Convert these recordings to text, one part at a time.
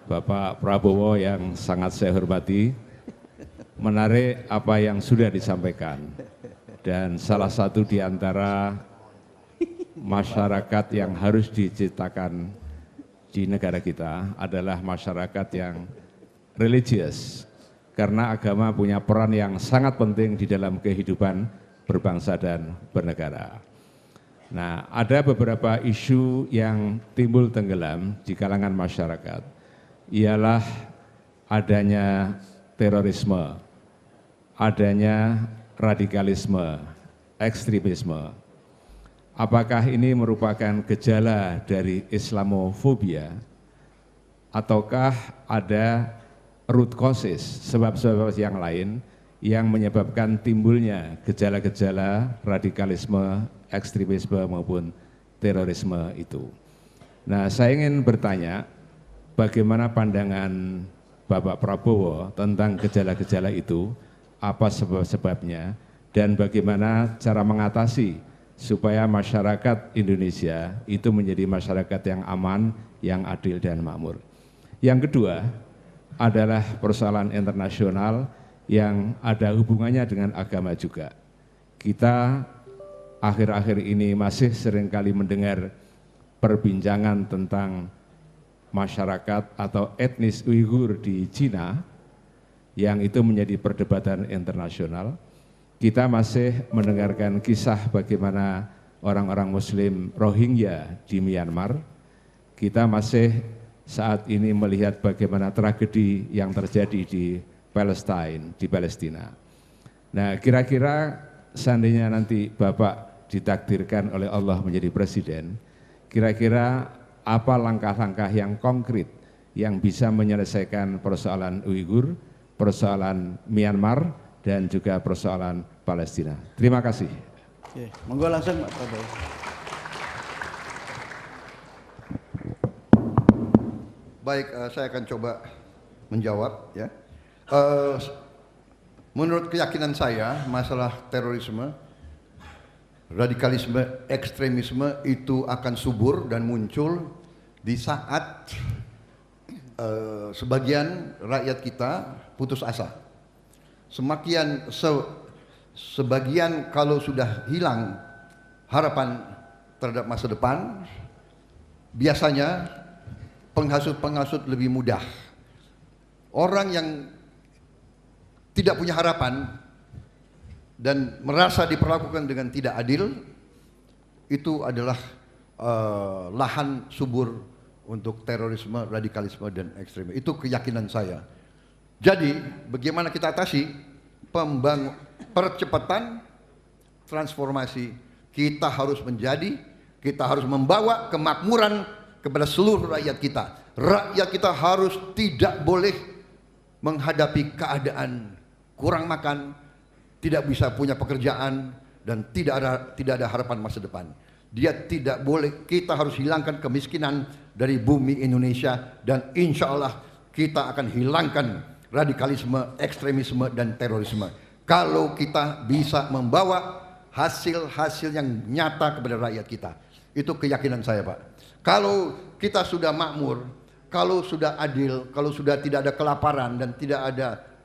Bapak Prabowo yang sangat saya hormati, menarik apa yang sudah disampaikan. Dan salah satu di antara masyarakat yang harus diciptakan di negara kita adalah masyarakat yang religius. Karena agama punya peran yang sangat penting di dalam kehidupan berbangsa dan bernegara. Nah, ada beberapa isu yang timbul tenggelam di kalangan masyarakat, ialah adanya terorisme, adanya radikalisme, ekstremisme. Apakah ini merupakan gejala dari Islamofobia, ataukah ada root causes, sebab-sebab yang lain yang menyebabkan timbulnya gejala-gejala radikalisme, ekstremisme maupun terorisme itu. Nah, saya ingin bertanya, bagaimana pandangan Bapak Prabowo tentang gejala-gejala itu, apa sebab-sebabnya, dan bagaimana cara mengatasi supaya masyarakat Indonesia itu menjadi masyarakat yang aman, yang adil dan makmur. Yang kedua adalah persoalan internasional yang ada hubungannya dengan agama juga. Kita akhir-akhir ini masih seringkali mendengar perbincangan tentang masyarakat atau etnis Uighur di Cina, yang itu menjadi perdebatan internasional. Kita masih mendengarkan kisah bagaimana orang-orang Muslim Rohingya di Myanmar. Kita masih saat ini melihat bagaimana tragedi yang terjadi di Palestina. Nah, kira-kira seandainya nanti Bapak ditakdirkan oleh Allah menjadi presiden, kira-kira apa langkah-langkah yang konkret yang bisa menyelesaikan persoalan Uighur, persoalan Myanmar, dan juga persoalan Palestina. Terima kasih. Oke, monggo langsung Pak Prabowo. Baik, saya akan coba menjawab ya. Menurut keyakinan saya, masalah terorisme, radikalisme, ekstremisme itu akan subur dan muncul di saat sebagian rakyat kita putus asa. Sebagian kalau sudah hilang harapan terhadap masa depan, biasanya penghasut-penghasut lebih mudah. Orang yang tidak punya harapan dan merasa diperlakukan dengan tidak adil, itu adalah lahan subur untuk terorisme, radikalisme, dan ekstremisme. Itu keyakinan saya. Jadi, bagaimana kita atasi percepatan transformasi? Kita harus membawa kemakmuran kepada seluruh rakyat kita. Rakyat kita harus tidak boleh menghadapi keadaan kurang makan, tidak bisa punya pekerjaan, dan tidak ada harapan masa depan. Dia tidak boleh, kita harus hilangkan kemiskinan dari bumi Indonesia, dan insya Allah kita akan hilangkan radikalisme, ekstremisme, dan terorisme. Kalau kita bisa membawa hasil-hasil yang nyata kepada rakyat kita. Itu keyakinan saya, Pak. Kalau kita sudah makmur, kalau sudah adil, kalau sudah tidak ada kelaparan dan tidak ada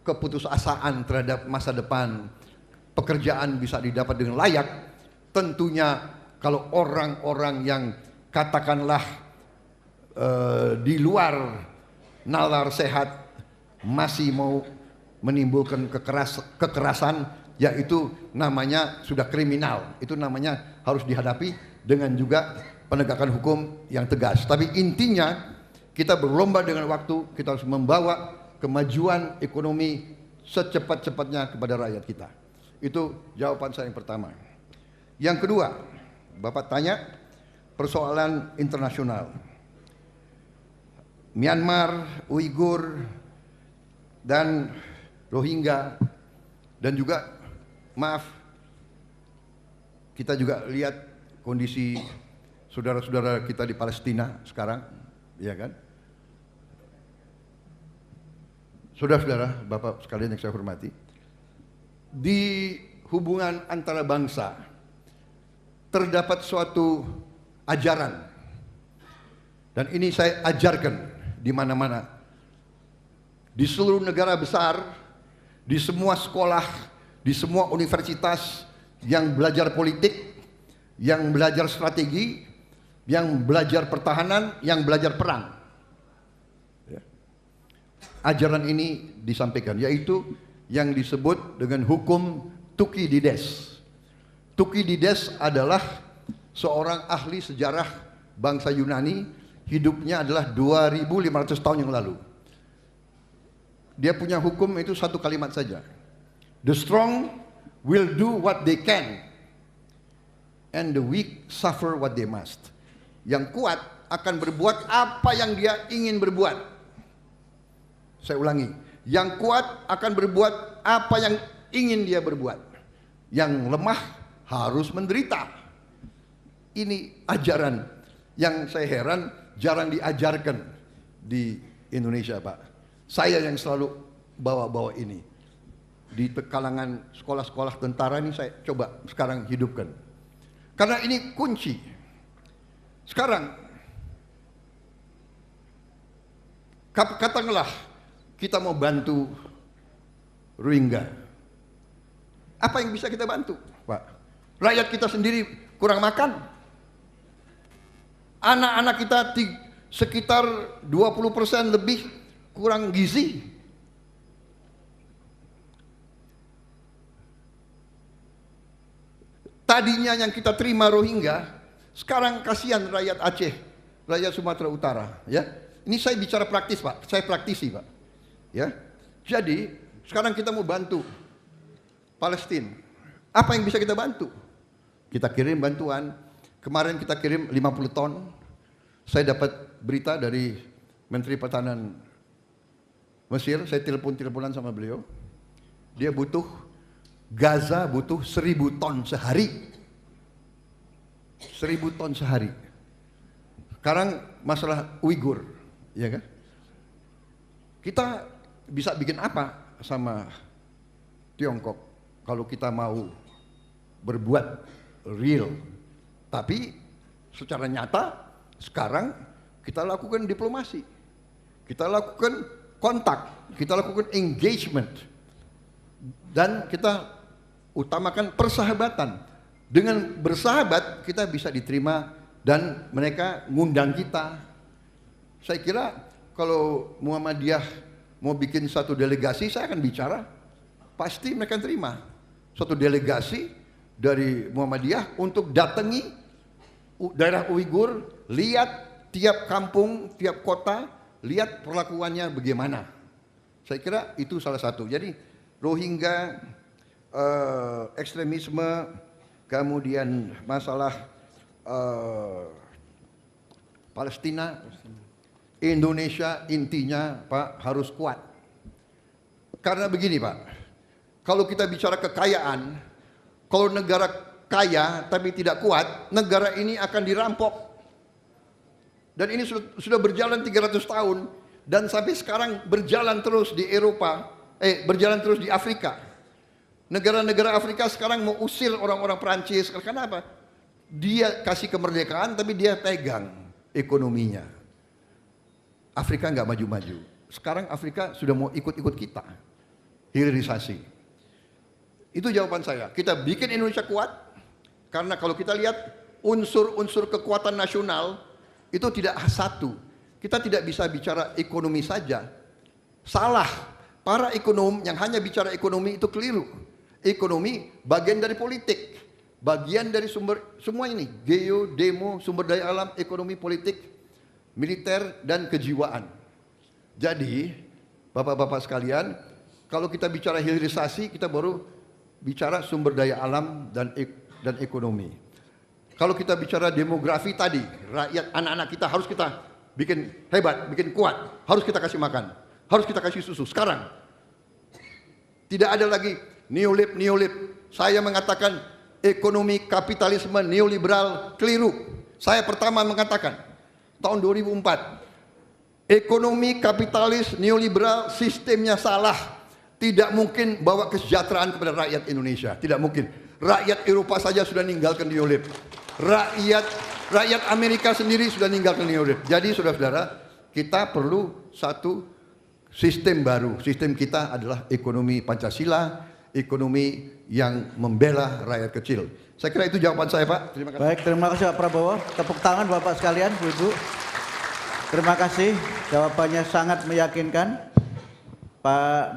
keputusasaan terhadap masa depan, pekerjaan bisa didapat dengan layak, tentunya kalau orang-orang yang katakanlah di luar nalar sehat masih mau menimbulkan kekerasan, yaitu namanya sudah kriminal. Itu namanya harus dihadapi dengan juga penegakan hukum yang tegas. Tapi intinya kita berlomba dengan waktu, kita harus membawa kemajuan ekonomi secepat-cepatnya kepada rakyat kita. Itu jawaban saya yang pertama. Yang kedua, Bapak tanya persoalan internasional. Myanmar, Uighur, dan Rohingya, dan juga maaf, kita juga lihat kondisi saudara-saudara kita di Palestina sekarang, ya kan? Saudara-saudara, Bapak sekalian yang saya hormati, di hubungan antara bangsa terdapat suatu ajaran Dan ini saya ajarkan di mana-mana. Di seluruh negara besar, di semua sekolah, di semua universitas yang belajar politik, yang belajar strategi, yang belajar pertahanan, yang belajar perang. Ya. Ajaran ini disampaikan, yaitu yang disebut dengan hukum Thukydides. Thukydides adalah seorang ahli sejarah bangsa Yunani, hidupnya adalah 2500 tahun yang lalu. Dia punya hukum itu satu kalimat saja. The strong will do what they can, and the weak suffer what they must. Yang kuat akan berbuat apa yang dia ingin berbuat. Saya ulangi, yang kuat akan berbuat apa yang ingin dia berbuat. Yang lemah harus menderita. Ini ajaran yang saya heran jarang diajarkan di Indonesia, Pak. Saya yang selalu bawa-bawa ini. Di kalangan sekolah-sekolah tentara ini saya coba sekarang hidupkan. Karena ini kunci. Sekarang, katakanlah kita mau bantu Rohingya. Apa yang bisa kita bantu, Pak? Rakyat kita sendiri kurang makan. Anak-anak kita sekitar 20% lebih kurang gizi. Tadinya yang kita terima Rohingya, sekarang kasihan rakyat Aceh, rakyat Sumatera Utara, ya. Ini saya bicara praktis, Pak. Saya praktisi, Pak. Ya. Jadi, sekarang kita mau bantu Palestina. Apa yang bisa kita bantu? Kita kirim bantuan. Kemarin kita kirim 50 ton. Saya dapat berita dari Menteri Pertahanan Mesir, saya teleponan sama beliau. Dia Gaza butuh 1000 ton sehari. 1000 ton sehari. Sekarang masalah Uighur, ya kan? Kita bisa bikin apa sama Tiongkok kalau kita mau berbuat real? Tapi secara nyata sekarang kita lakukan diplomasi, kita lakukan kontak, kita lakukan engagement, dan kita utamakan persahabatan. Dengan bersahabat kita bisa diterima dan mereka ngundang kita. Saya kira kalau Muhammadiyah mau bikin satu delegasi, saya akan bicara, pasti mereka terima suatu delegasi dari Muhammadiyah untuk datangi daerah Uighur, lihat tiap kampung, tiap kota, lihat perlakuannya bagaimana. Saya kira itu salah satu. Jadi Rohingya, ekstremisme, kemudian masalah Palestina, Indonesia intinya, Pak, harus kuat. Karena begini, Pak, kalau kita bicara kekayaan, kalau negara kaya tapi tidak kuat, negara ini akan dirampok. Dan ini sudah berjalan 300 tahun dan sampai sekarang berjalan terus di Eropa, berjalan terus di Afrika. Negara-negara Afrika sekarang mau usir orang-orang Perancis. Karena apa? Dia kasih kemerdekaan tapi dia pegang ekonominya. Afrika nggak maju-maju. Sekarang Afrika sudah mau ikut-ikut kita. Hilirisasi. Itu jawaban saya. Kita bikin Indonesia kuat. Karena kalau kita lihat unsur-unsur kekuatan nasional itu tidak satu. Kita tidak bisa bicara ekonomi saja. Salah. Para ekonom yang hanya bicara ekonomi itu keliru. Ekonomi bagian dari politik, bagian dari sumber semua ini, geo, demo, sumber daya alam, ekonomi, politik, militer, dan kejiwaan. Jadi, bapak-bapak sekalian, kalau kita bicara hilirisasi, kita baru bicara sumber daya alam dan ekonomi. Kalau kita bicara demografi tadi, rakyat, anak-anak kita harus kita bikin hebat, bikin kuat, harus kita kasih makan, harus kita kasih susu. Sekarang, tidak ada lagi neolib. Saya mengatakan ekonomi kapitalisme neoliberal keliru. Saya pertama mengatakan tahun 2004, ekonomi kapitalis neoliberal sistemnya salah. Tidak mungkin bawa kesejahteraan kepada rakyat Indonesia. Tidak mungkin. Rakyat Eropa saja sudah meninggalkan neolib. Rakyat Rakyat Amerika sendiri sudah meninggalkan New Deal. Jadi saudara-saudara, kita perlu satu sistem baru. Sistem kita adalah ekonomi Pancasila, ekonomi yang membela rakyat kecil. Saya kira itu jawaban saya, Pak. Terima kasih. Baik, terima kasih Pak Prabowo. Tepuk tangan Bapak sekalian, Bu Ibu. Terima kasih, jawabannya sangat meyakinkan. Pak